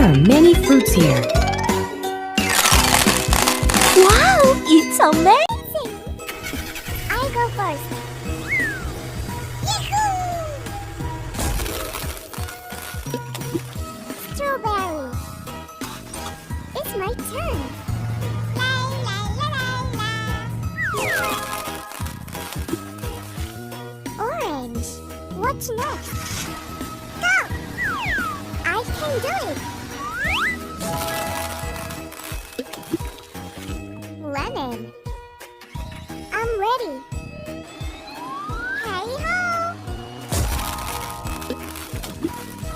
There are many fruits here. Wow, it's amazing! I go first. Yahoo! Strawberry. It's my turn. La la la la la. Orange. What's next? Go! I can do it. Lemon. I'm ready. Hey ho!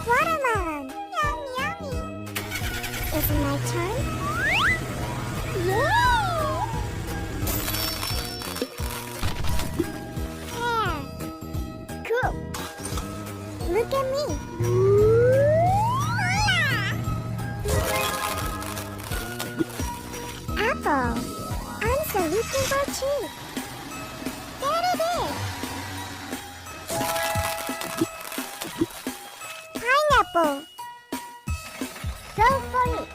Watermelon. Yum yummy. Is it my turn? Yay! Pear. Cool. Look at me. Apple. I'm so looking for treat. There it is. Pineapple. Go for it.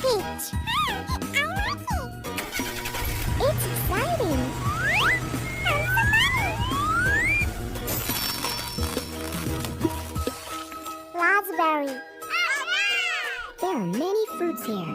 Peach. I like it. It's exciting. Raspberry. There are many fruits here.